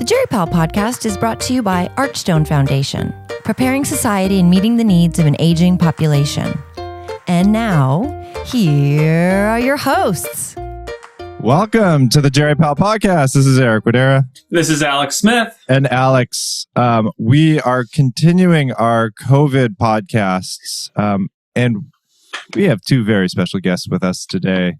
Jerry Powell podcast is brought to you by Archstone Foundation, preparing society and meeting the needs of an aging population. And now, here are your hosts. Welcome to the Jerry Powell podcast. This is Eric Wadera. This is Alex Smith. And Alex, we are continuing our COVID podcasts, and we have two very special guests with us today.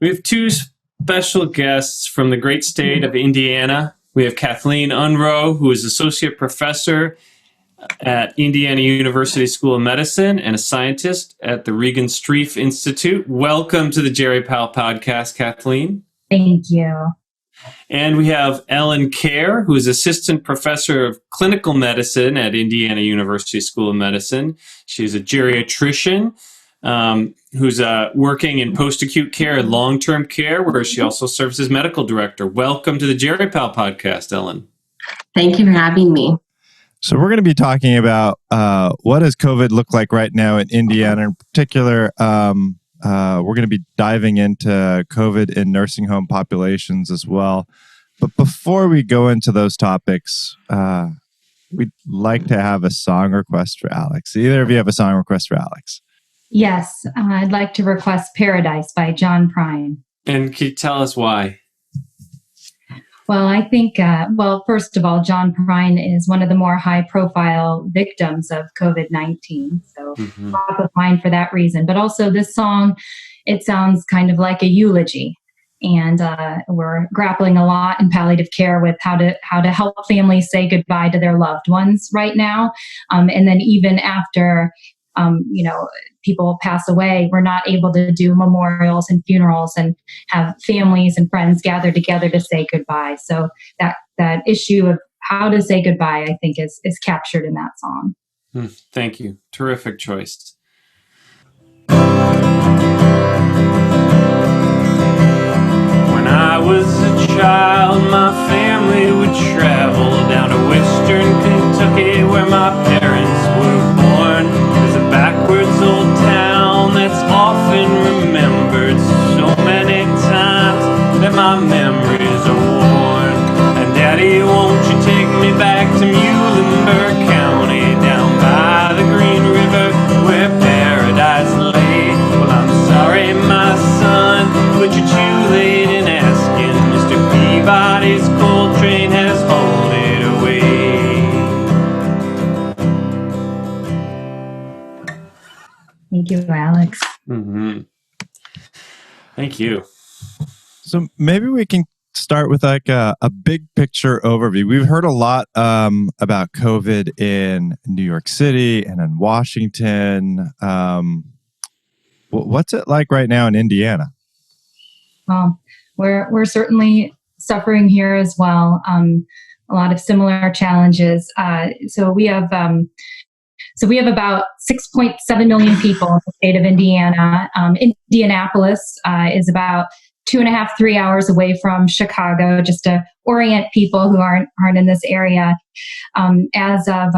We have two special guests from the great state of Indiana. We have Kathleen Unroe, who is associate professor at Indiana University School of Medicine and a scientist at the Regenstief Institute. Welcome to the Jerry Powell podcast, Kathleen. Thank you. And we have Ellen Kaehr, who is assistant professor of clinical medicine at Indiana University School of Medicine. She's a geriatrician who's working in post-acute care and long-term care, where she also serves as medical director. Welcome to the Jerry Powell podcast, Ellen. Thank you for having me. So we're going to be talking about what does COVID look like right now in Indiana. In particular, we're going to be diving into COVID in nursing home populations as well. But before we go into those topics, we'd like to have a song request for Alex. Either of you have a song request for Alex? Yes, I'd like to request Paradise by John Prine. And can you tell us why? Well, I think, first of all, John Prine is one of the more high-profile victims of COVID-19. So top of mind for that reason. But also this song, it sounds kind of like a eulogy. And we're grappling a lot in palliative care with how to help families say goodbye to their loved ones right now. And then even after, people pass away, we're not able to do memorials and funerals and have families and friends gather together to say goodbye. So that issue of how to say goodbye, I think, is captured in that song. Thank you. Terrific choice. When I was a child, my family would travel down to western Kentucky, where my parents were born. There's a backwards old town that's often remembered so many times that my memories are worn. And Daddy, won't you take me back to Muhlenberg County, down by the Green River, where paradise lay? Well, I'm sorry, my son, but you're too late in asking. Mr. Peabody's coal train has hauled it away. Thank you, Alex. Thank you. So maybe we can start with like a big picture overview. We've heard a lot about COVID in New York City and in Washington. What's it like right now in Indiana? Well, we're certainly suffering here as well. A lot of similar challenges. So we have about 6.7 million people in the state of Indiana. Indianapolis is about 2.5, 3 hours away from Chicago, just to orient people who aren't in this area. As of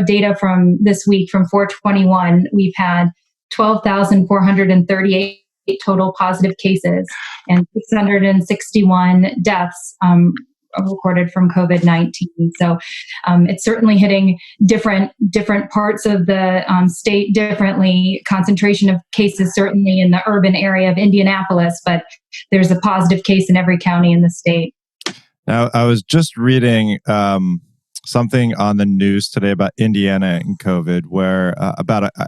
data from this week, from 4/21, we've had 12,438 total positive cases and 661 deaths recorded from COVID-19. So it's certainly hitting different parts of the state differently. Concentration of cases certainly in the urban area of Indianapolis, but there's a positive case in every county in the state. Now, I was just reading something on the news today about Indiana and COVID, where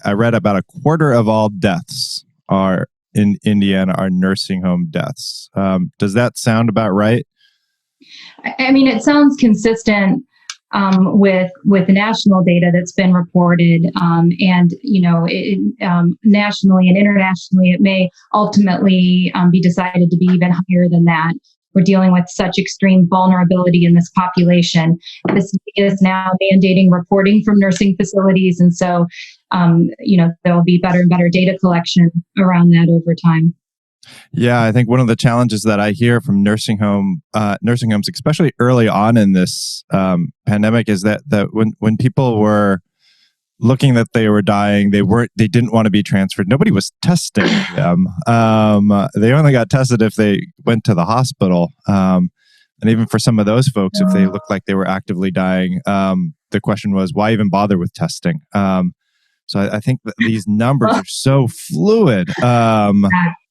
I read about a quarter of all deaths are in Indiana are nursing home deaths. Does that sound about right? I mean, it sounds consistent with the national data that's been reported, and nationally and internationally, it may ultimately be decided to be even higher than that. We're dealing with such extreme vulnerability in this population. This is now mandating reporting from nursing facilities, and so there will be better and better data collection around that over time. Yeah, I think one of the challenges that I hear from nursing homes, especially early on in this pandemic, is that when people were looking that they were dying, they didn't want to be transferred. Nobody was testing them. They only got tested if they went to the hospital. And even for some of those folks, if they looked like they were actively dying, the question was, why even bother with testing? So I think that these numbers are so fluid.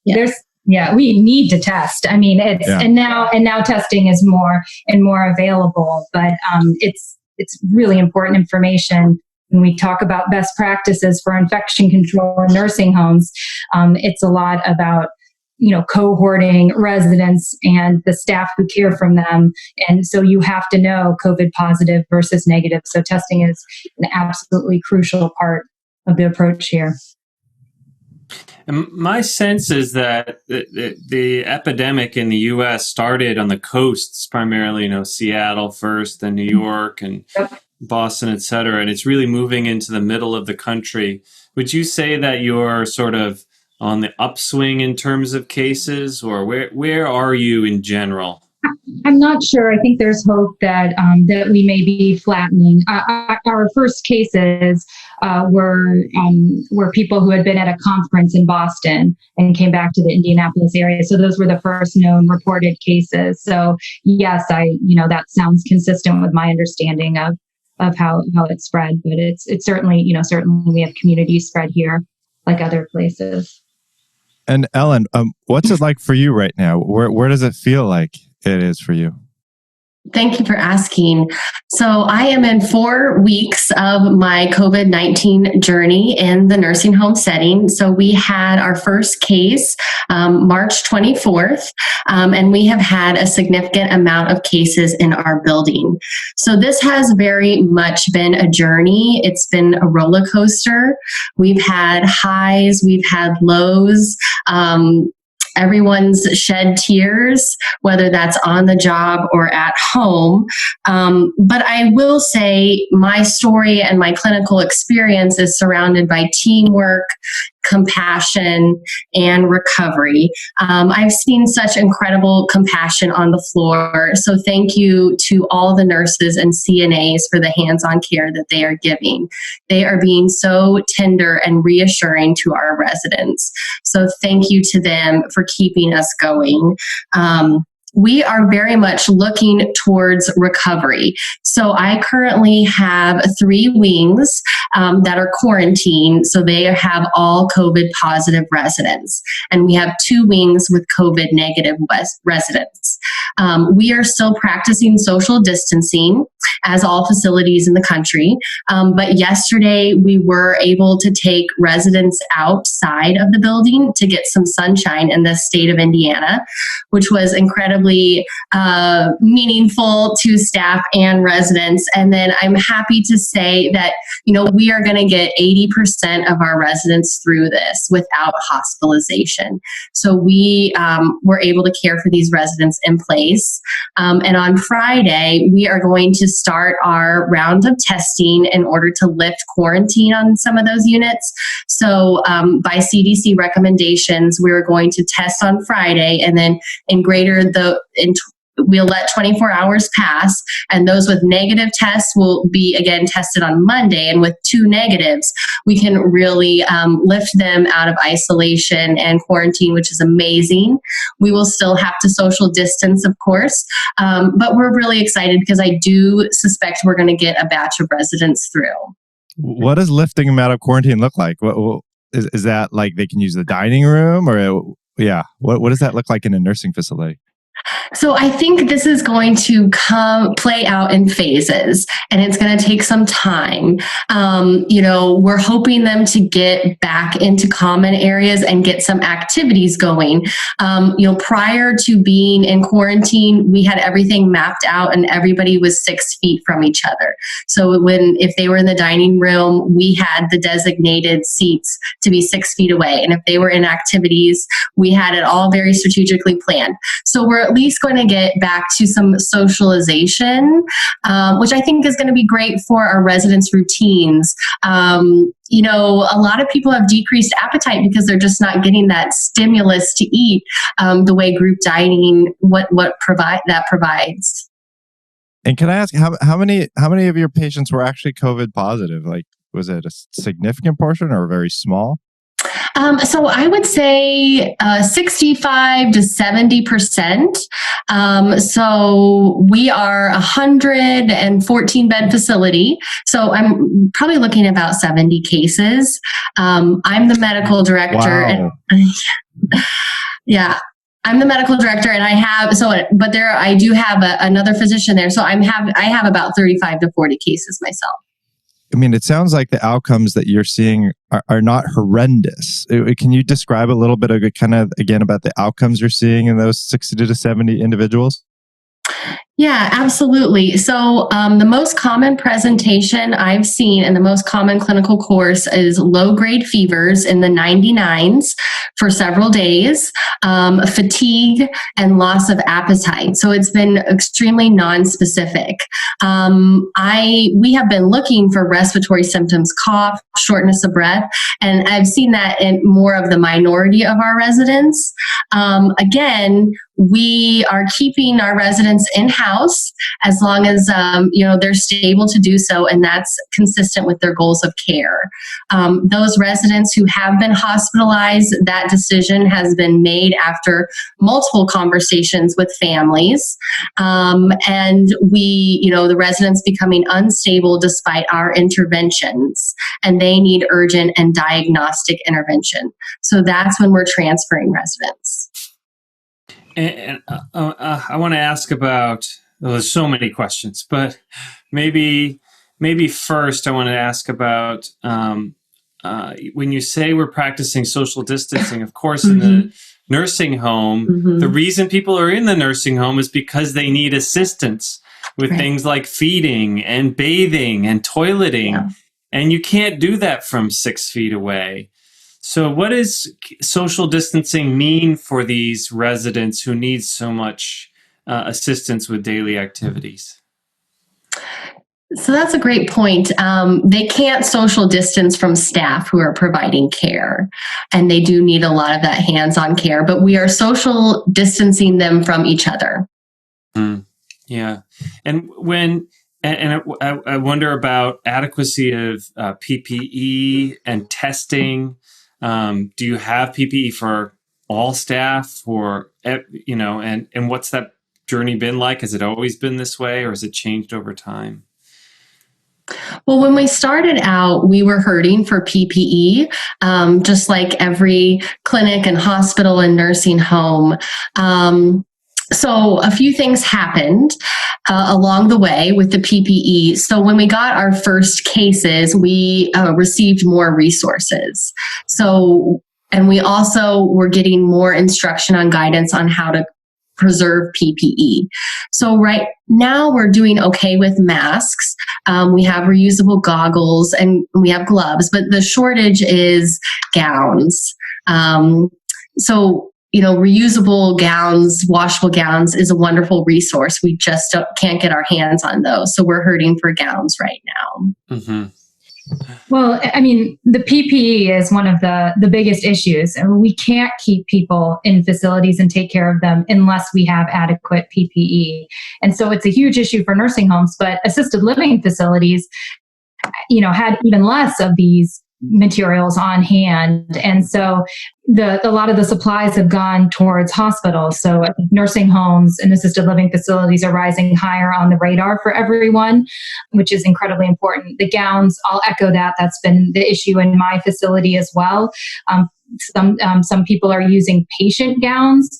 We need to test. I mean, and now testing is more and more available, but it's really important information. When we talk about best practices for infection control in nursing homes, it's a lot about cohorting residents and the staff who care from them. And so you have to know COVID positive versus negative. So testing is an absolutely crucial part of the approach here. And my sense is that the epidemic in the U.S. started on the coasts, primarily, Seattle first, then New York and Boston, et cetera. And it's really moving into the middle of the country. Would you say that you're sort of on the upswing in terms of cases, or where are you in general? I'm not sure. I think there's hope that we may be flattening. Our first cases were people who had been at a conference in Boston and came back to the Indianapolis area. So those were the first known reported cases. So yes, that sounds consistent with my understanding of how it spread. But it's certainly we have community spread here like other places. And Ellen, what's it like for you right now? Where does it feel like it is for you? Thank you for asking. So I am in 4 weeks of my COVID-19 journey in the nursing home setting. So we had our first case March 24th, and we have had a significant amount of cases in our building. So this has very much been a journey. It's been a roller coaster. We've had highs, we've had lows. Everyone's shed tears, whether that's on the job or at home. But I will say my story and my clinical experience is surrounded by teamwork, compassion, and recovery. I've seen such incredible compassion on the floor. So thank you to all the nurses and CNAs for the hands-on care that they are giving. They are being so tender and reassuring to our residents. So thank you to them for keeping us going. We are very much looking towards recovery. So I currently have 3 wings that are quarantined. So they have all COVID positive residents. And we have 2 wings with COVID negative residents. We are still practicing social distancing as all facilities in the country. But yesterday we were able to take residents outside of the building to get some sunshine in the state of Indiana, which was incredibly meaningful to staff and residents. And then I'm happy to say that, we are going to get 80% of our residents through this without hospitalization. So we were able to care for these residents in place. And on Friday, we are going to start our round of testing in order to lift quarantine on some of those units. So by CDC recommendations, we're going to test on Friday, and then we'll let 24 hours pass, and those with negative tests will be again tested on Monday. And with 2 negatives, we can really lift them out of isolation and quarantine, which is amazing. We will still have to social distance, of course, but we're really excited because I do suspect we're going to get a batch of residents through. What does lifting them out of quarantine look like? Is that like they can use the dining room, or what does that look like in a nursing facility? So I think this is going to play out in phases, and it's going to take some time. We're hoping them to get back into common areas and get some activities going. Prior to being in quarantine, we had everything mapped out and everybody was 6 feet from each other. So if they were in the dining room, we had the designated seats to be 6 feet away. And if they were in activities, we had it all very strategically planned. So we're at least going to get back to some socialization, which I think is going to be great for our residents' routines. A lot of people have decreased appetite because they're just not getting that stimulus to eat the way group dining provides. And can I ask how many of your patients were actually COVID positive? Like, was it a significant portion or very small? So I would say 65 to 70%. So we are a 114 bed facility. So I'm probably looking at about 70 cases. I'm the medical director. Wow. Yeah. I'm the medical director, and I do have another physician there. So I have about 35 to 40 cases myself. I mean, it sounds like the outcomes that you're seeing are not horrendous. Can you describe a little bit of again about the outcomes you're seeing in those 60 to 70 individuals? Yeah, absolutely. So the most common presentation I've seen and the most common clinical course is low-grade fevers in the 99s for several days, fatigue, and loss of appetite. So it's been extremely non-specific. We have been looking for respiratory symptoms, cough, shortness of breath, and I've seen that in more of the minority of our residents. Again, we are keeping our residents in-house as long as they're stable to do so, and that's consistent with their goals of care. Those residents who have been hospitalized, that decision has been made after multiple conversations with families, and the residents becoming unstable despite our interventions, and they need urgent and diagnostic intervention. So that's when we're transferring residents. And I want to ask about, there's so many questions, but maybe first I want to ask about when you say we're practicing social distancing, of course, in the nursing home, the reason people are in the nursing home is because they need assistance with things like feeding and bathing and toileting. Yeah. And you can't do that from 6 feet away. So what does social distancing mean for these residents who need so much assistance with daily activities? So that's a great point. They can't social distance from staff who are providing care, and they do need a lot of that hands-on care, but we are social distancing them from each other. Yeah. And I wonder about adequacy of PPE and testing. Do you have PPE for all staff, and what's that journey been like? Has it always been this way, or has it changed over time? Well, when we started out, we were hurting for PPE, just like every clinic and hospital and nursing home. So a few things happened along the way with the PPE. So when we got our first cases, we received more resources. And we also were getting more instruction on guidance on how to preserve PPE. So right now we're doing okay with masks. We have reusable goggles and we have gloves, but the shortage is gowns. Reusable gowns, washable gowns is a wonderful resource. We just can't get our hands on those. So we're hurting for gowns right now. Mm-hmm. Well, I mean, the PPE is one of the biggest issues. And we can't keep people in facilities and take care of them unless we have adequate PPE. And so it's a huge issue for nursing homes, but assisted living facilities, had even less of these materials on hand. And so a lot of the supplies have gone towards hospitals. So I think nursing homes and assisted living facilities are rising higher on the radar for everyone, which is incredibly important. The gowns, I'll echo that. That's been the issue in my facility as well. Some people are using patient gowns,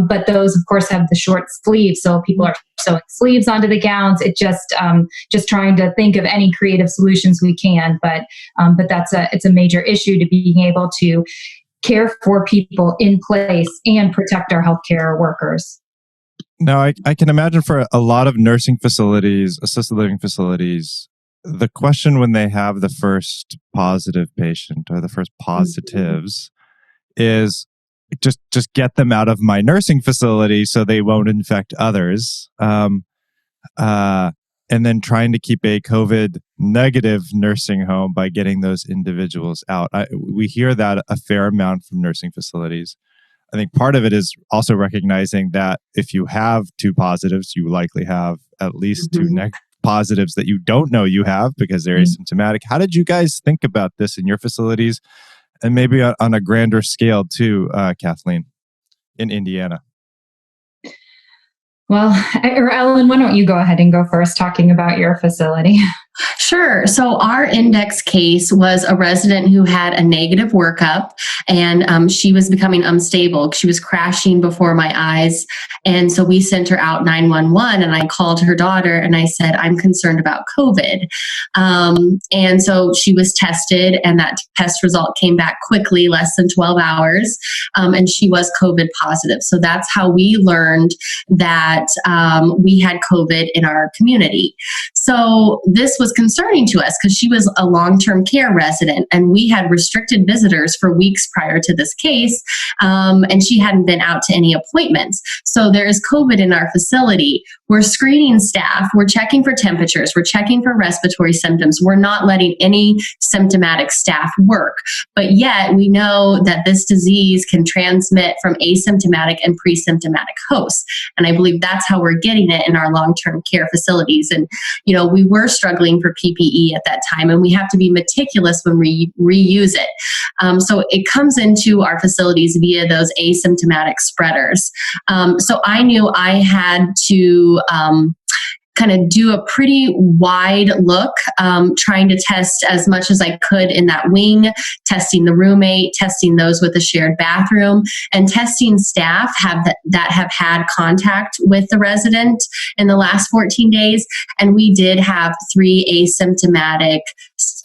but those, of course, have the short sleeves. So people are sewing sleeves onto the gowns. It just trying to think of any creative solutions we can. But it's a major issue to being able to care for people in place and protect our healthcare workers. Now, I can imagine for a lot of nursing facilities, assisted living facilities, the question when they have the first positive patient or the first positives is just get them out of my nursing facility so they won't infect others. And then trying to keep a COVID negative nursing home by getting those individuals out. We hear that a fair amount from nursing facilities. I think part of it is also recognizing that if you have 2 positives, you likely have at least 2 positives that you don't know you have because they're asymptomatic. How did you guys think about this in your facilities? And maybe on a grander scale too, Kathleen, in Indiana. Well, or Ellen, why don't you go ahead and go first talking about your facility? Sure. So our index case was a resident who had a negative workup, and she was becoming unstable. She was crashing before my eyes. And so we sent her out 911, and I called her daughter and I said, I'm concerned about COVID. And so she was tested, and that test result came back quickly, less than 12 hours. And she was COVID positive. So that's how we learned that we had COVID in our community. So this was concerning to us because she was a long-term care resident, and we had restricted visitors for weeks prior to this case, and she hadn't been out to any appointments. So there is COVID in our facility. We're screening staff. We're checking for temperatures. We're checking for respiratory symptoms. We're not letting any symptomatic staff work. But yet we know that this disease can transmit from asymptomatic and pre-symptomatic hosts. And I believe that's how we're getting it in our long-term care facilities. And, we were struggling for PPE at that time, and we have to be meticulous when we reuse it. So it comes into our facilities via those asymptomatic spreaders. So I knew I had to kind of do a pretty wide look, trying to test as much as I could in that wing, testing the roommate, testing those with a shared bathroom, and testing staff that have had contact with the resident in the last 14 days. And we did have 3 asymptomatic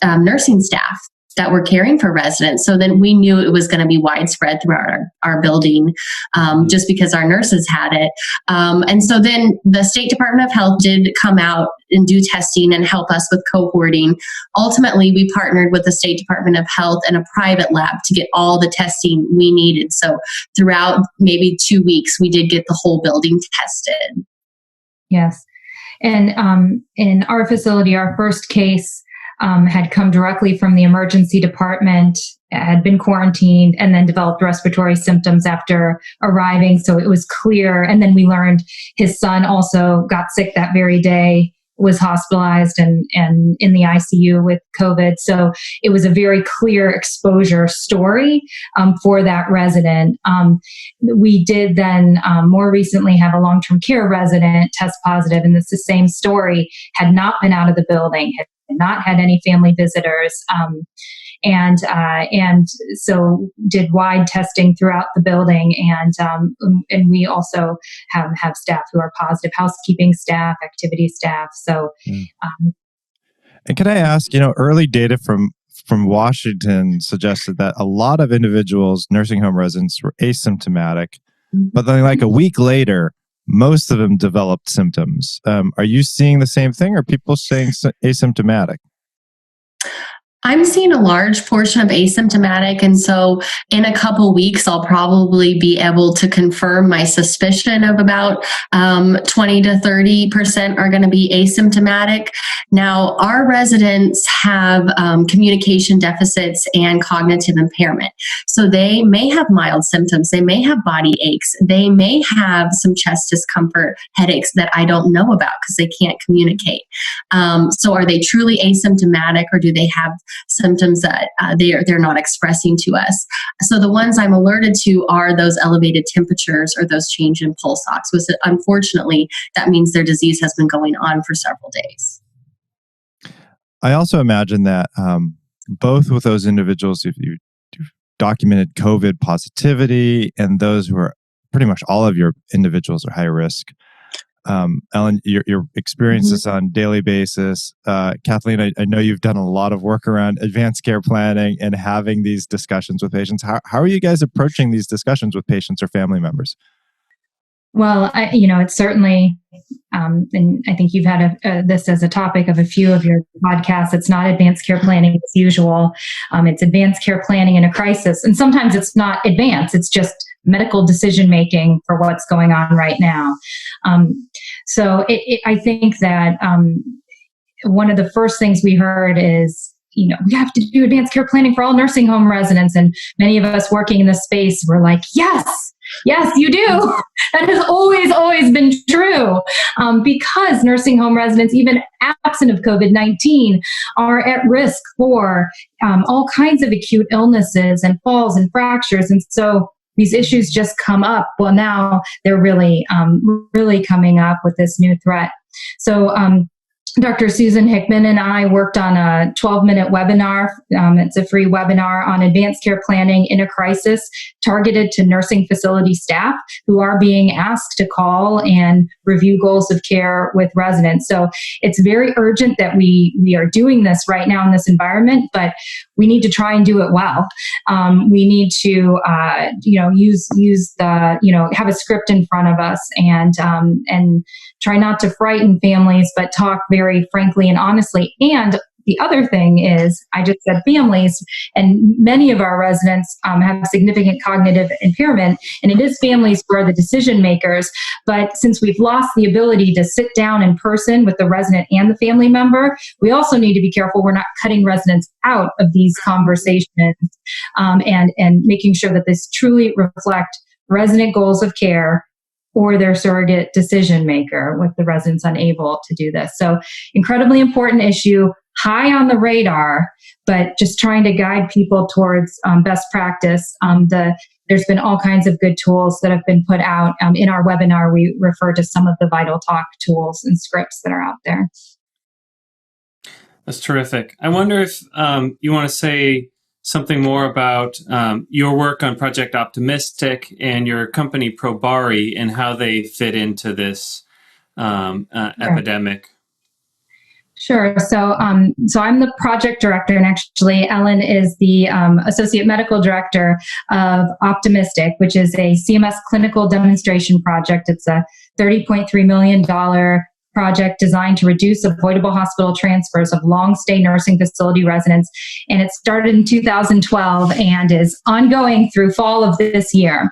nursing staff that were caring for residents. So then we knew it was going to be widespread throughout our building, just because our nurses had it. And so then the State Department of Health did come out and do testing and help us with cohorting. Ultimately, we partnered with the State Department of Health and a private lab to get all the testing we needed. So throughout maybe 2 weeks, we did get the whole building tested. Yes. And in our facility, our first case had come directly from the emergency department, had been quarantined, and then developed respiratory symptoms after arriving. So it was clear. And then we learned his son also got sick that very day, was hospitalized and in the ICU with COVID. So it was a very clear exposure story for that resident. We did then more recently have a long-term care resident test positive, and it's the same story, had not been out of the building, had not had any family visitors, and so did wide testing throughout the building, and we also have staff who are positive, housekeeping staff, activity staff. So, and can I ask, early data from Washington suggested that a lot of individuals, nursing home residents, were asymptomatic, but then like a week later, most of them developed symptoms. Are you seeing the same thing, or are people saying asymptomatic? I'm seeing a large portion of asymptomatic. And so in a couple weeks, I'll probably be able to confirm my suspicion of about 20 to 30% are going to be asymptomatic. Now, our residents have communication deficits and cognitive impairment. So they may have mild symptoms. They may have body aches. They may have some chest discomfort, headaches that I don't know about because they can't communicate. So are they truly asymptomatic, or do they have symptoms that they're not expressing to us? So the ones I'm alerted to are those elevated temperatures or those change in pulse ox, which unfortunately that means their disease has been going on for several days. I also imagine that both with those individuals, if you documented COVID positivity, and those who are pretty much all of your individuals are high risk. Ellen, your experiences on a daily basis. Kathleen, I know you've done a lot of work around advanced care planning and having these discussions with patients. How are you guys approaching these discussions with patients or family members? Well, it's certainly, and I think you've had this as a topic of a few of your podcasts. It's not advanced care planning as usual. It's advanced care planning in a crisis. And sometimes it's not advanced. It's just medical decision-making for what's going on right now. So I think that one of the first things we heard is we have to do advanced care planning for all nursing home residents. And many of us working in this space were like, yes, you do. That has always been true, because nursing home residents, even absent of COVID-19, are at risk for all kinds of acute illnesses and falls and fractures. And so these issues just come up. Well, now they're really coming up with this new threat. So Dr. Susan Hickman and I worked on a 12-minute webinar. It's a free webinar on advanced care planning in a crisis, targeted to nursing facility staff who are being asked to call and review goals of care with residents. So it's very urgent that we are doing this right now in this environment, but we need to try and do it well. We need to, use the, have a script in front of us and try not to frighten families, but talk very frankly and honestly. And the other thing is, I just said families, and many of our residents have significant cognitive impairment, and it is families who are the decision makers. But since we've lost the ability to sit down in person with the resident and the family member, we also need to be careful we're not cutting residents out of these conversations, and making sure that this truly reflect resident goals of care or their surrogate decision maker, with the residents unable to do this. So incredibly important issue, high on the radar, but just trying to guide people towards best practice. There's been all kinds of good tools that have been put out. In our webinar, we refer to some of the Vital Talk tools and scripts that are out there. That's terrific. I wonder if you want to say something more about your work on Project Optimistic and your company Probari and how they fit into this epidemic. Sure. So I'm the project director, and actually Ellen is the associate medical director of Optimistic, which is a CMS clinical demonstration project. It's a $30.3 million project designed to reduce avoidable hospital transfers of long-stay nursing facility residents. And it started in 2012 and is ongoing through fall of this year.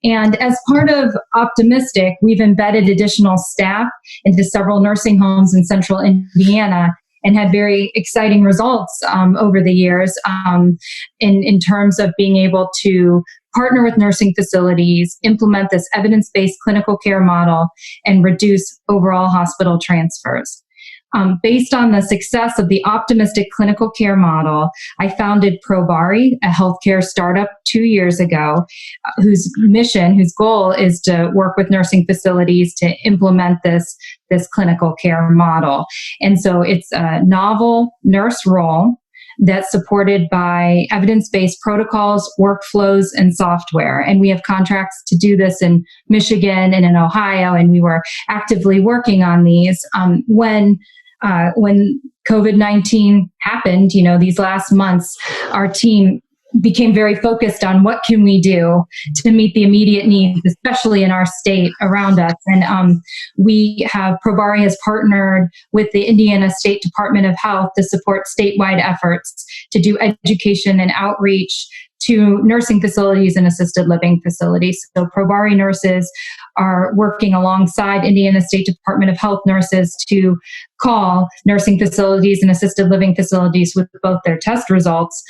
And as part of Optimistic, we've embedded additional staff into several nursing homes in central Indiana and had very exciting results over the years in terms of being able to partner with nursing facilities, implement this evidence-based clinical care model, and reduce overall hospital transfers. Based on the success of the Optimistic clinical care model, I founded Probari, a healthcare startup 2 years ago, whose goal is to work with nursing facilities to implement this clinical care model. And so it's a novel nurse role that's supported by evidence-based protocols, workflows, and software. And we have contracts to do this in Michigan and in Ohio, and we were actively working on these when COVID-19 happened, these last months. Our team became very focused on what can we do to meet the immediate needs, especially in our state around us. And Probari has partnered with the Indiana State Department of Health to support statewide efforts to do education and outreach to nursing facilities and assisted living facilities. So Probari nurses are working alongside Indiana State Department of Health nurses to call nursing facilities and assisted living facilities with both their test results,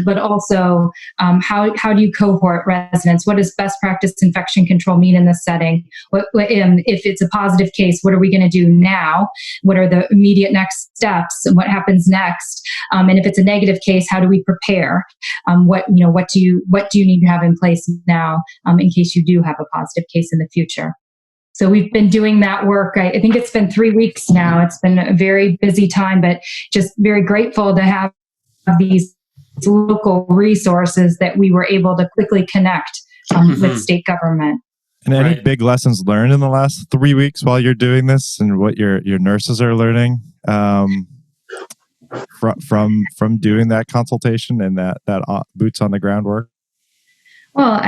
but also how do you cohort residents? What does best practice infection control mean in this setting? If it's a positive case, what are we going to do now? What are the immediate next steps? And what happens next? And if it's a negative case, how do we prepare? What do you need to have in place now in case you do have a positive case in the future? So we've been doing that work. I think it's been 3 weeks now. It's been a very busy time, but just very grateful to have these local resources that we were able to quickly connect with state government. And any big lessons learned in the last 3 weeks while you're doing this, and what your nurses are learning from doing that consultation and that boots on the ground work? Well,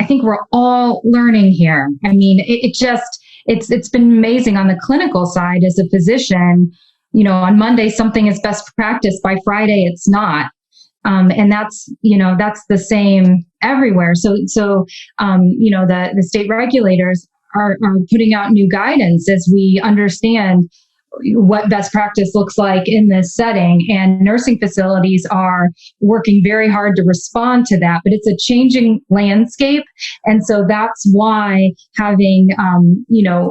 I think we're all learning here. I mean, it's been amazing on the clinical side as a physician. On Monday, something is best practice. By Friday, it's not. And that's the same everywhere. So the state regulators are putting out new guidance as we understand what best practice looks like in this setting. And nursing facilities are working very hard to respond to that, but it's a changing landscape. And so that's why having,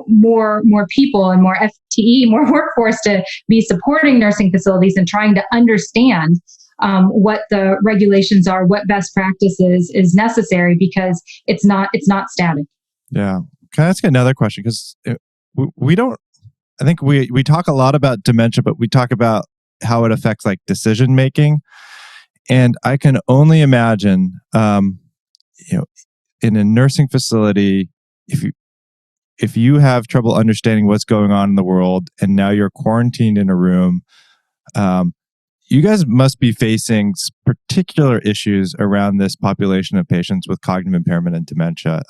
more people and more FTE, more workforce to be supporting nursing facilities and trying to understand what the regulations are, what best practices is necessary, because it's not static. Yeah. Can I ask another question? Because we don't, I think we talk a lot about dementia, but we talk about how it affects like decision making. And I can only imagine, in a nursing facility, if you have trouble understanding what's going on in the world and now you're quarantined in a room, you guys must be facing particular issues around this population of patients with cognitive impairment and dementia.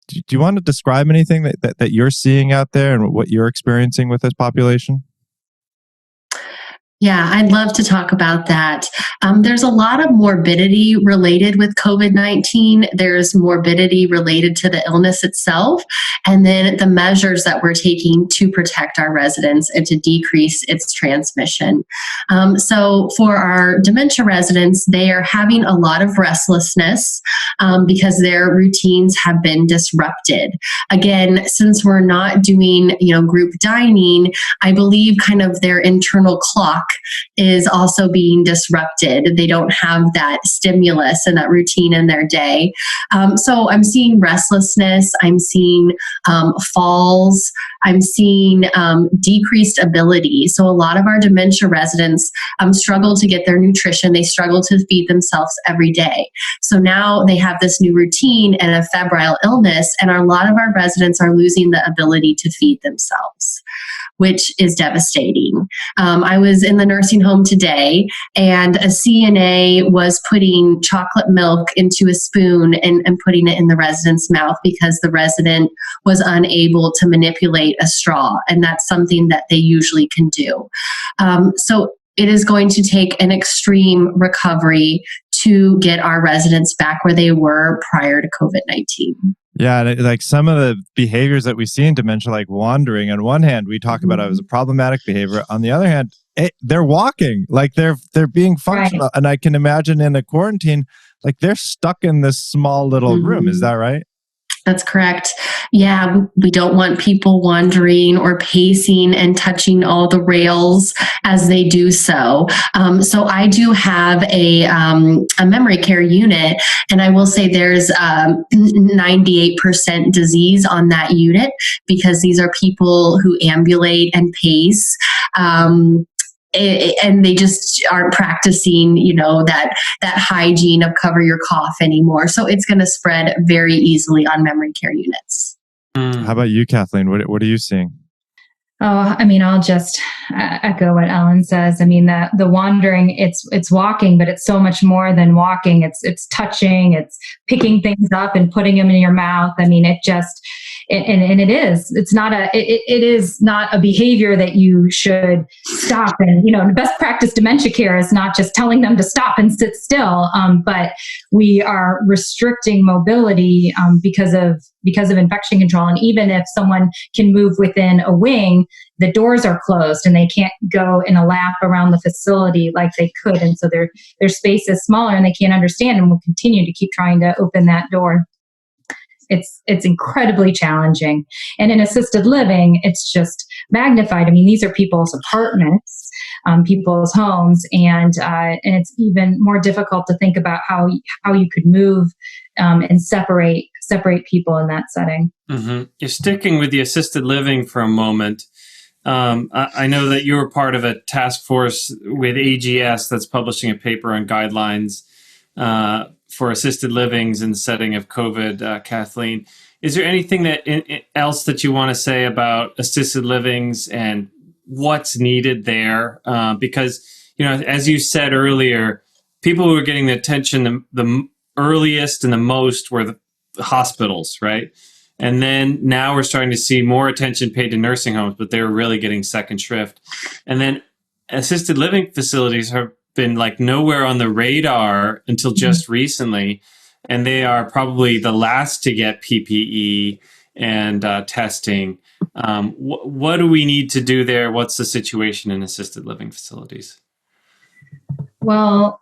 Do you want to describe anything that you're seeing out there and what you're experiencing with this population? Yeah, I'd love to talk about that. There's a lot of morbidity related with COVID-19. There's morbidity related to the illness itself, and then the measures that we're taking to protect our residents and to decrease its transmission. So for our dementia residents, they are having a lot of restlessness because their routines have been disrupted. Again, since we're not doing, group dining, I believe kind of their internal clock is also being disrupted. They don't have that stimulus and that routine in their day. So I'm seeing restlessness. I'm seeing falls. I'm seeing decreased ability. So a lot of our dementia residents struggle to get their nutrition. They struggle to feed themselves every day. So now they have this new routine and a febrile illness, and a lot of our residents are losing the ability to feed themselves, which is devastating. I was in the nursing home today, and a CNA was putting chocolate milk into a spoon and putting it in the resident's mouth because the resident was unable to manipulate a straw, and that's something that they usually can do. So it is going to take an extreme recovery to get our residents back where they were prior to COVID-19. Yeah, like some of the behaviors that we see in dementia, like wandering, on one hand, we talk about it as a problematic behavior. On the other hand, they're walking, like they're being functional. Right. And I can imagine in a quarantine, like they're stuck in this small little room. Is that right? That's correct. Yeah, we don't want people wandering or pacing and touching all the rails as they do so. So I do have a memory care unit, and I will say there's 98% disease on that unit because these are people who ambulate and pace. And they just aren't practicing, that hygiene of cover your cough anymore. So it's going to spread very easily on memory care units. How about you, Kathleen? What are you seeing? Oh, I'll just echo what Ellen says. The wandering, it's walking, but it's so much more than walking. It's touching, it's picking things up and putting them in your mouth. It is not a behavior that you should stop. And, the best practice dementia care is not just telling them to stop and sit still, but we are restricting mobility because of infection control. And even if someone can move within a wing, the doors are closed and they can't go in a lap around the facility like they could. And so their space is smaller and they can't understand, and will continue to keep trying to open that door. It's incredibly challenging. And in assisted living, it's just magnified. These are people's apartments, people's homes, and it's even more difficult to think about how you could move and separate people in that setting. Mm-hmm. You're sticking with the assisted living for a moment. I know that you were part of a task force with AGS that's publishing a paper on guidelines for assisted livings in the setting of COVID, Kathleen. Is there anything else that you want to say about assisted livings and what's needed there? Because, as you said earlier, people who were getting the attention the earliest and the most were the hospitals, right? And then now we're starting to see more attention paid to nursing homes, but they were really getting second shrift. And then assisted living facilities have been like nowhere on the radar until just recently. And they are probably the last to get PPE and testing. What do we need to do there? What's the situation in assisted living facilities? Well,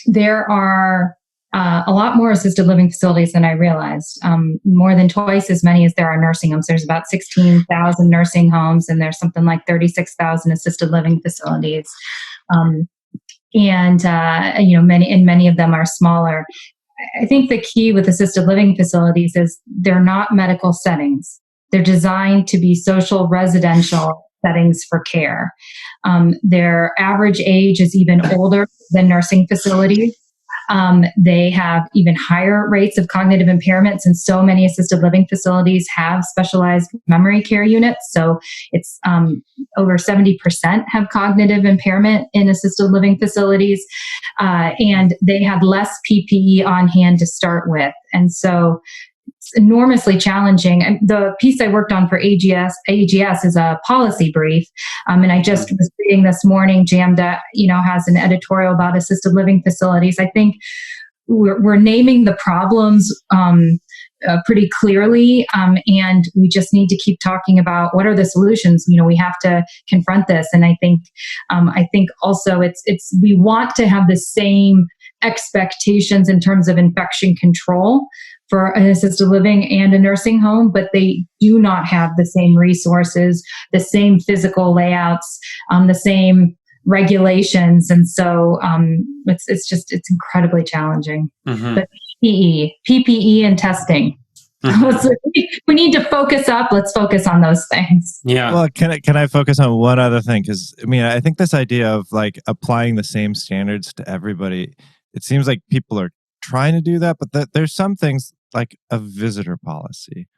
there are a lot more assisted living facilities than I realized. More than twice as many as there are nursing homes. There's about 16,000 nursing homes, and there's something like 36,000 assisted living facilities. Many of them are smaller. I think the key with assisted living facilities is they're not medical settings. They're designed to be social residential settings for care. Their average age is even older than nursing facilities. They have even higher rates of cognitive impairment, since so many assisted living facilities have specialized memory care units. So it's over 70% have cognitive impairment in assisted living facilities. And they have less PPE on hand to start with. And so it's enormously challenging. And the piece I worked on for AGS is a policy brief. And I just was reading this morning, JAMDA, has an editorial about assisted living facilities. I think we're naming the problems pretty clearly. And we just need to keep talking about what are the solutions. We have to confront this. And I think also we want to have the same expectations in terms of infection control for an assisted living and a nursing home, but they do not have the same resources, the same physical layouts, the same regulations. And so it's incredibly challenging. Mm-hmm. But PPE and testing. Mm-hmm. We need to focus up. Let's focus on those things. Yeah. Well, can I focus on one other thing? Because I think this idea of like applying the same standards to everybody, it seems like people are trying to do that, but there's some things like a visitor policy.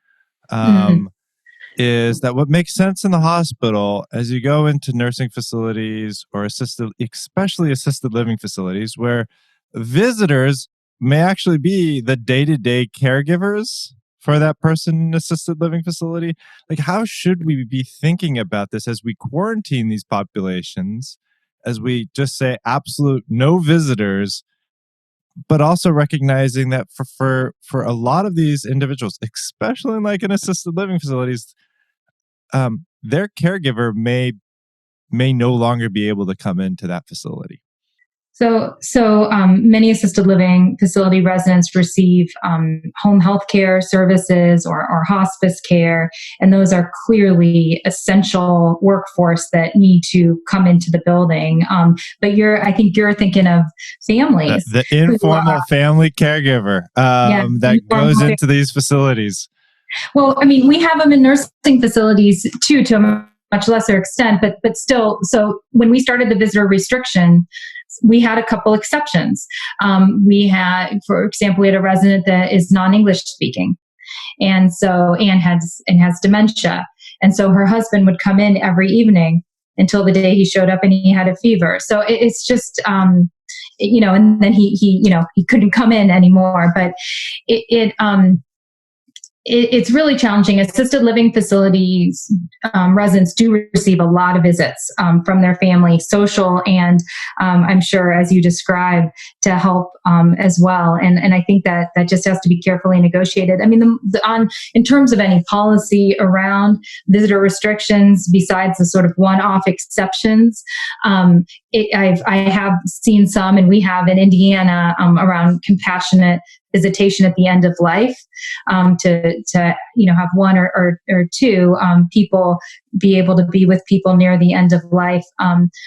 Is that what makes sense in the hospital as you go into nursing facilities or especially assisted living facilities, where visitors may actually be the day-to-day caregivers for that person in an assisted living facility? Like, how should we be thinking about this as we quarantine these populations, as we just say absolute no visitors, but also recognizing that for a lot of these individuals, especially like in assisted living facilities, their caregiver may no longer be able to come into that facility. So many assisted living facility residents receive home health care services or hospice care, and those are clearly essential workforce that need to come into the building. But I think you're thinking of families. The informal family caregiver that goes into these facilities. Well, we have them in nursing facilities too, to a much lesser extent, but still. So when we started the visitor restriction, we had a couple exceptions. We had, for example, we had a resident that is non-English speaking, and has dementia, and so her husband would come in every evening until the day he showed up and he had a fever. So it's just and then he couldn't come in anymore. But it's really challenging. Assisted living facilities residents do receive a lot of visits from their family, social, and I'm sure, as you described, to help as well. And I think that just has to be carefully negotiated. In terms of any policy around visitor restrictions, besides the sort of one-off exceptions, I have seen some, and we have in Indiana around compassionate visitation at the end of life, to have one or two people be able to be with people near the end of life.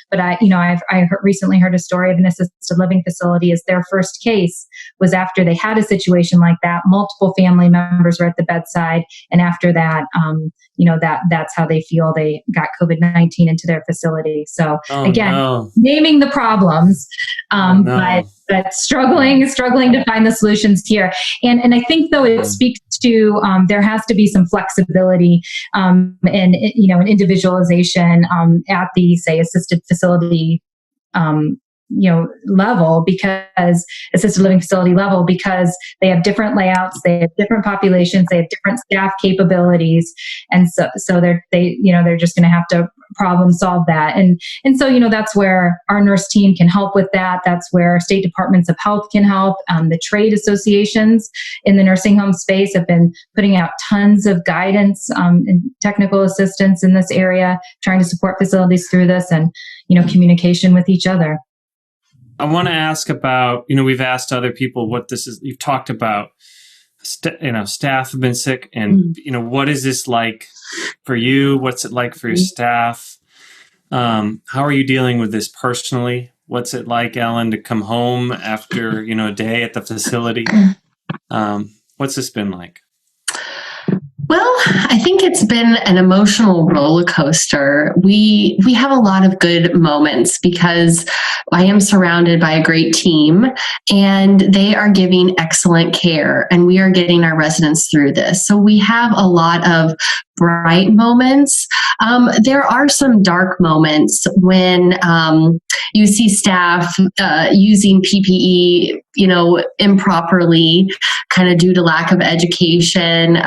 But I've recently heard a story of an assisted living facility. As their first case was after they had a situation like that, multiple family members were at the bedside, and after that, that's how they feel they got COVID-19 into their facility. So naming the problems, but struggling to find the solutions here. And I think, though, it speaks to there has to be some flexibility and an individualization at the, say, assisted facility level, because assisted living facility level, because they have different layouts, they have different populations, they have different staff capabilities, and so they're just going to have to problem solve that. And so, that's where our nurse team can help with that. That's where state departments of health can help. The trade associations in the nursing home space have been putting out tons of guidance and technical assistance in this area, trying to support facilities through this and, communication with each other. I want to ask about, we've asked other people what this is. You've talked about, staff have been sick, and, what is this like for you? What's it like for your staff? How are you dealing with this personally? What's it like, Ellen, to come home after, a day at the facility? What's this been like? Well, I think it's been an emotional roller coaster. We have a lot of good moments because I am surrounded by a great team and they are giving excellent care, and we are getting our residents through this. So we have a lot of bright moments. There are some dark moments when you see staff using PPE, improperly, kind of due to lack of education.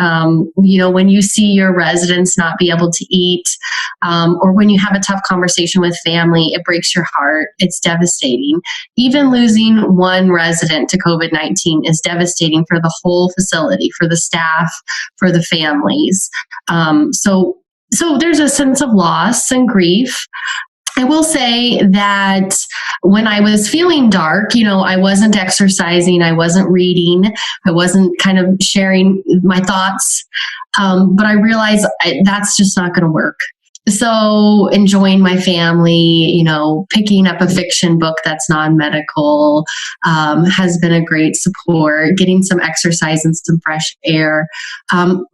When you see your residents not be able to eat, or when you have a tough conversation with family, it breaks your heart. It's devastating. Even losing one resident to COVID-19 is devastating for the whole facility, for the staff, for the families. So there's a sense of loss and grief. I will say that when I was feeling dark, I wasn't exercising, I wasn't reading, I wasn't kind of sharing my thoughts, but I realized that's just not going to work. So enjoying my family, picking up a fiction book that's non-medical has been a great support, getting some exercise and some fresh air.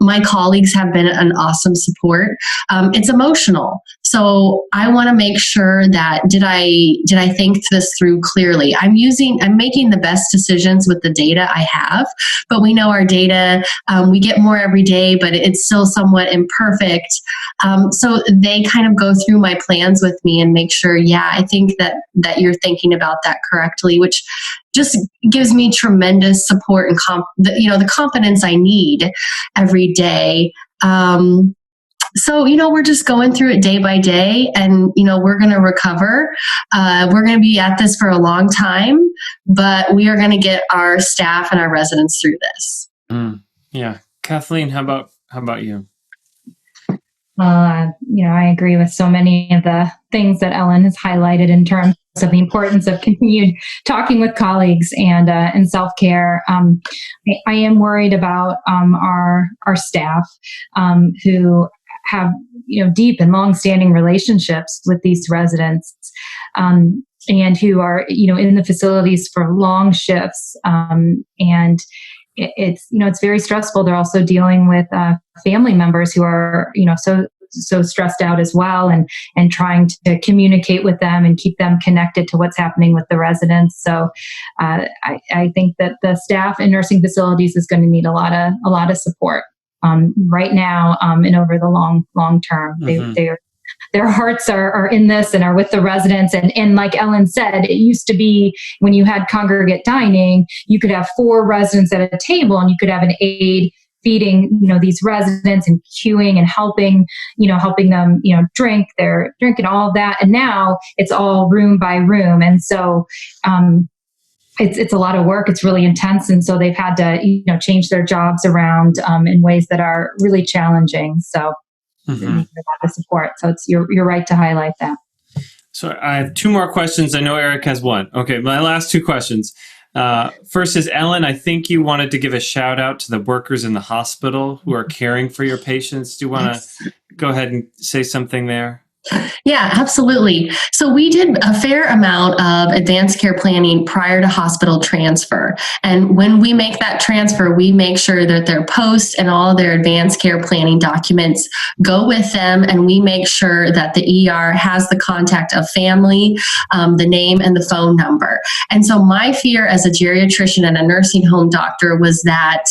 My colleagues have been an awesome support. It's emotional. So I want to make sure that did I think this through clearly? I'm making the best decisions with the data I have, but we know our data, we get more every day, but it's still somewhat imperfect. So they kind of go through my plans with me and make sure, I think that you're thinking about that correctly, which just gives me tremendous support and the confidence I need every day. So, we're just going through it day by day, and, we're going to recover. We're going to be at this for a long time, but we are going to get our staff and our residents through this. Yeah. Kathleen, how about you? I agree with so many of the things that Ellen has highlighted in terms of the importance of continued talking with colleagues and self-care. I am worried about our staff who have deep and long-standing relationships with these residents, and who are in the facilities for long shifts, and it's very stressful. They're also dealing with family members who are so stressed out as well, and trying to communicate with them and keep them connected to what's happening with the residents. So I think that the staff in nursing facilities is going to need a lot of support right now and over the long term. Mm-hmm. Their hearts are in this and are with the residents. And like Ellen said, it used to be when you had congregate dining, you could have 4 residents at a table, and you could have an aide feeding, these residents and queuing and helping them, drink and all of that. And now it's all room by room. And so, it's a lot of work. It's really intense. And so they've had to, change their jobs around, in ways that are really challenging. So, mm-hmm. They need a lot of support. So you're right to highlight that. So I have 2 more questions. I know Eric has 1. Okay, my last 2 questions. First is, Ellen, I think you wanted to give a shout out to the workers in the hospital who are caring for your patients. Do you want to go ahead and say something there? Yeah, absolutely. So we did a fair amount of advanced care planning prior to hospital transfer. And when we make that transfer, we make sure that their post and all their advanced care planning documents go with them. And we make sure that the ER has the contact of family, the name and the phone number. And so my fear as a geriatrician and a nursing home doctor was that,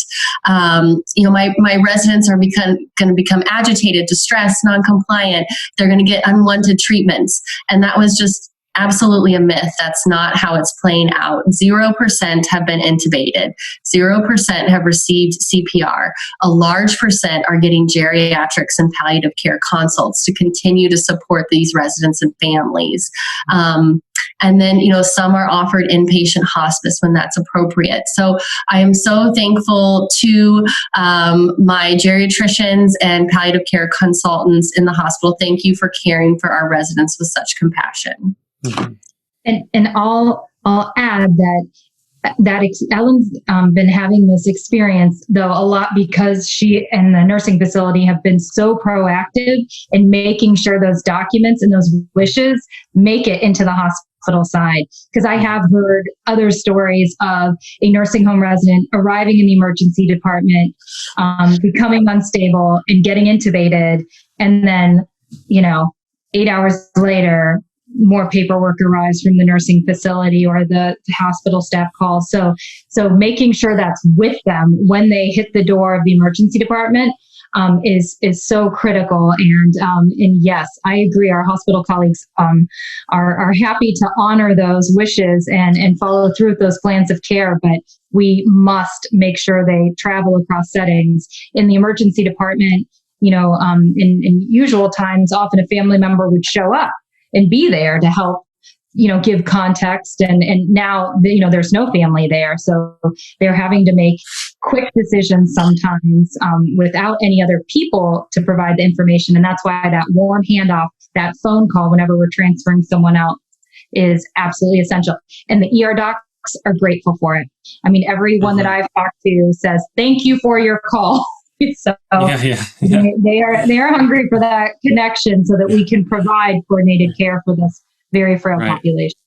my residents are going to become agitated, distressed, non-compliant. They're going to get unwanted treatments. And that was just absolutely a myth. That's not how it's playing out. 0% have been intubated. 0% have received CPR. A large percent are getting geriatrics and palliative care consults to continue to support these residents and families. And then, some are offered inpatient hospice when that's appropriate. So I am so thankful to my geriatricians and palliative care consultants in the hospital. Thank you for caring for our residents with such compassion. Mm-hmm. And I'll add that Ellen's been having this experience, though, a lot because she and the nursing facility have been so proactive in making sure those documents and those wishes make it into the hospital side. Because I have heard other stories of a nursing home resident arriving in the emergency department, becoming unstable and getting intubated, and then, 8 hours later, more paperwork arrives from the nursing facility or the hospital staff calls. So making sure that's with them when they hit the door of the emergency department is so critical. And yes, I agree. Our hospital colleagues are happy to honor those wishes and follow through with those plans of care, but we must make sure they travel across settings. In the emergency department, in usual times, often a family member would show up and be there to help, give context. And now, there's no family there. So they're having to make quick decisions sometimes without any other people to provide the information. And that's why that warm handoff, that phone call whenever we're transferring someone out is absolutely essential. And the ER docs are grateful for it. I mean, everyone that I've talked to says, thank you for your call. So they are hungry for that connection so that we can provide coordinated care for this very frail population.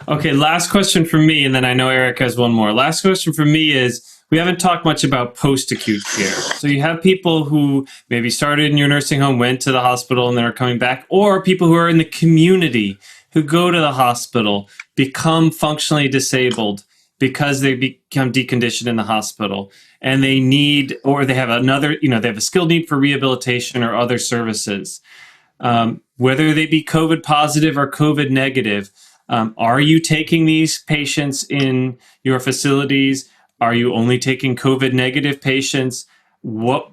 Okay, last question for me, and then I know Eric has one more. Last question for me is, we haven't talked much about post-acute care. So you have people who maybe started in your nursing home, went to the hospital, and then are coming back, or people who are in the community who go to the hospital, become functionally disabled because they become deconditioned in the hospital, and they need, or they have another, they have a skilled need for rehabilitation or other services. Whether they be COVID positive or COVID negative, are you taking these patients in your facilities? Are you only taking COVID negative patients? Where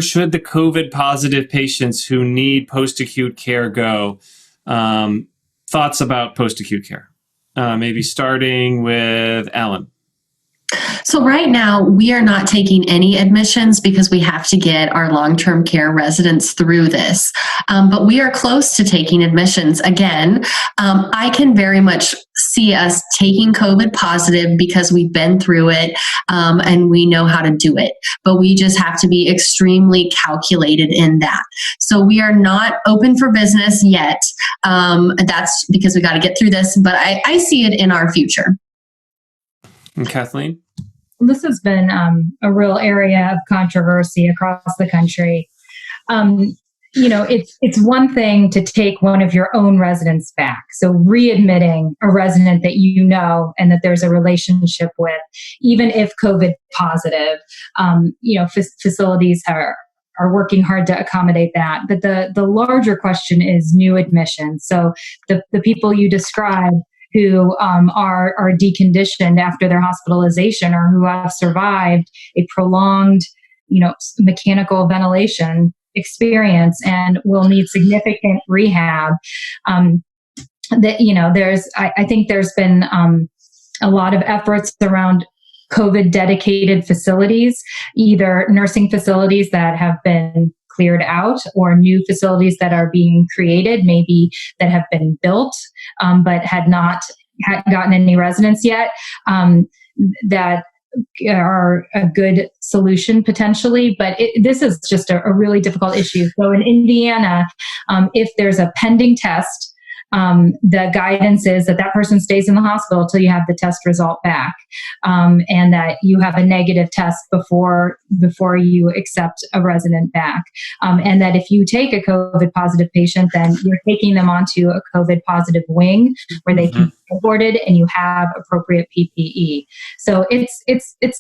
should the COVID positive patients who need post-acute care go? Thoughts about post-acute care? Maybe starting with Ellen. So right now, we are not taking any admissions because we have to get our long-term care residents through this. But we are close to taking admissions. Again, I can very much see us taking COVID positive because we've been through it and we know how to do it. But we just have to be extremely calculated in that. So we are not open for business yet. That's because we got to get through this. But I see it in our future. And Kathleen? This has been a real area of controversy across the country. It's one thing to take one of your own residents back. So readmitting a resident that you know and that there's a relationship with, even if COVID positive, facilities are working hard to accommodate that. But the larger question is new admissions. So the people you described who are deconditioned after their hospitalization or who have survived a prolonged, mechanical ventilation experience and will need significant rehab. I think there's been a lot of efforts around COVID dedicated facilities, either nursing facilities that have been cleared out or new facilities that are being created, maybe that have been built, but had not gotten any residents yet, that are a good solution potentially. But this is just a really difficult issue. So in Indiana, if there's a pending test, the guidance is that person stays in the hospital till you have the test result back, and that you have a negative test before you accept a resident back, and that if you take a COVID positive patient, then you're taking them onto a COVID positive wing where they can be supported and you have appropriate PPE. So it's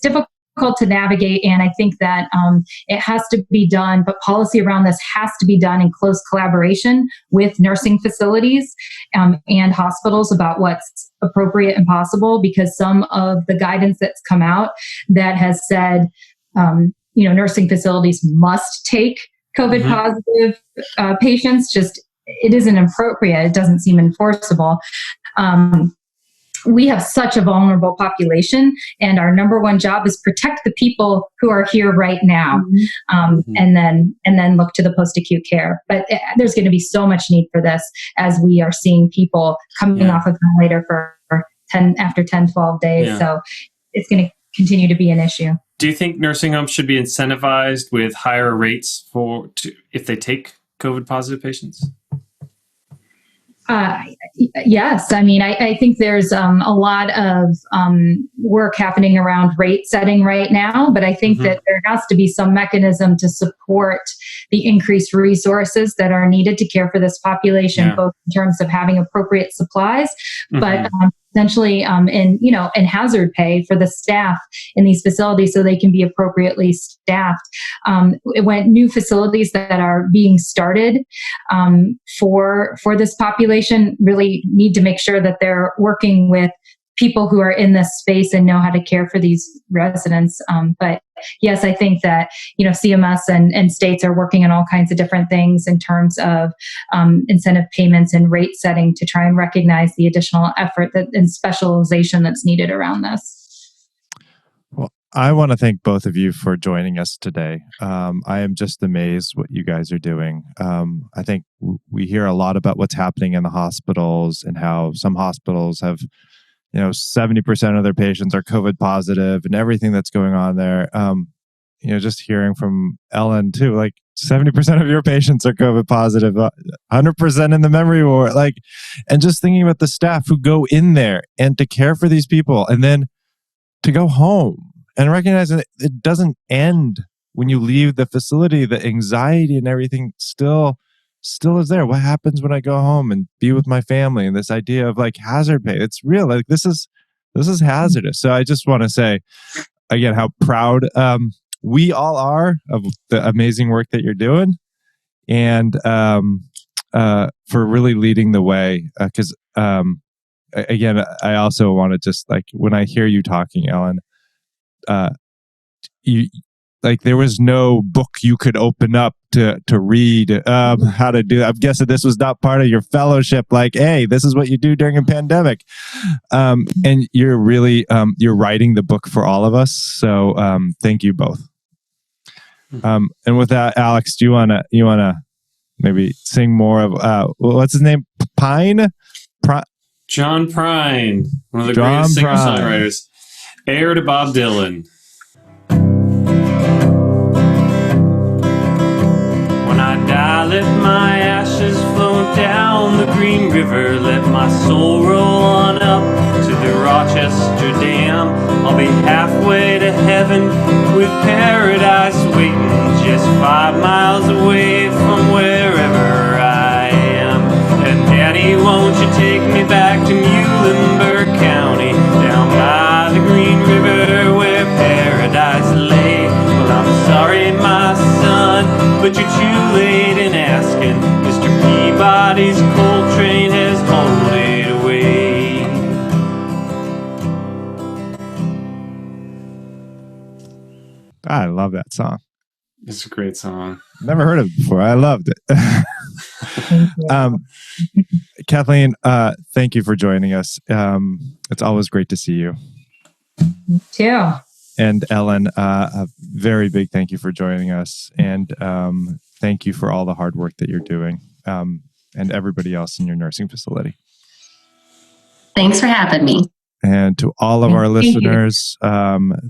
difficult to navigate, and I think that it has to be done, but policy around this has to be done in close collaboration with nursing facilities and hospitals about what's appropriate and possible, because some of the guidance that's come out that has said, nursing facilities must take COVID positive patients, just it isn't appropriate. It doesn't seem enforceable. We have such a vulnerable population, and our number one job is protect the people who are here right now, and then look to the post-acute care. But there's going to be so much need for this as we are seeing people coming off of ventilator for 10, 12 days. Yeah. So it's going to continue to be an issue. Do you think nursing homes should be incentivized with higher rates if they take COVID positive patients? Yes. I mean, I think there's a lot of work happening around rate setting right now, but I think that there has to be some mechanism to support the increased resources that are needed to care for this population, both in terms of having appropriate supplies, but essentially in hazard pay for the staff in these facilities so they can be appropriately staffed. When new facilities that are being started for this population really need to make sure that they're working with people who are in this space and know how to care for these residents. But yes, I think that, CMS and states are working on all kinds of different things in terms of incentive payments and rate setting to try and recognize the additional effort and specialization that's needed around this. Well, I want to thank both of you for joining us today. I am just amazed what you guys are doing. I think we hear a lot about what's happening in the hospitals and how some hospitals have 70% of their patients are COVID positive and everything that's going on there. Just hearing from Ellen too, like 70% of your patients are COVID positive, 100% in the memory ward, and just thinking about the staff who go in there and to care for these people and then to go home and recognizing that it doesn't end when you leave the facility. The anxiety and everything still is there. What happens when I go home and be with my family? And this idea of hazard pay, it's real. This is hazardous. So I just want to say again how proud we all are of the amazing work that you're doing, and for really leading the way. Because again, I also want to just when I hear you talking, Ellen, you. There was no book you could open up to read how to do that. I'm guessing this was not part of your fellowship. Hey, this is what you do during a pandemic. And you're really, you're writing the book for all of us. So thank you both. And with that, Alex, do you want to maybe sing more of, what's his name? John Prine, one of the greatest singer-songwriters. Heir to Bob Dylan. Let my ashes float down the green river. Let my soul roll on up to the Rochester Dam. I'll be halfway to heaven with paradise waiting just 5 miles away from wherever I am. And Daddy, won't you take me back to Muhlenberg County, down by the green river where paradise lay? Well, I'm sorry, my son, but you're too late in asking. Mr. Peabody's coal train has hauled it away. I love that song. It's a great song. Never heard of it before. I loved it. Kathleen, thank you for joining us. It's always great to see you. Me too. And Ellen, a very big thank you for joining us. And thank you for all the hard work that you're doing, and everybody else in your nursing facility. Thanks for having me. And to all of our listeners,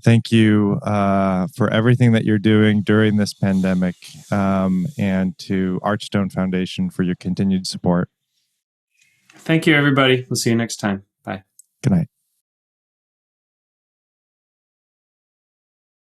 thank you for everything that you're doing during this pandemic, and to Archstone Foundation for your continued support. Thank you, everybody. We'll see you next time. Bye. Good night.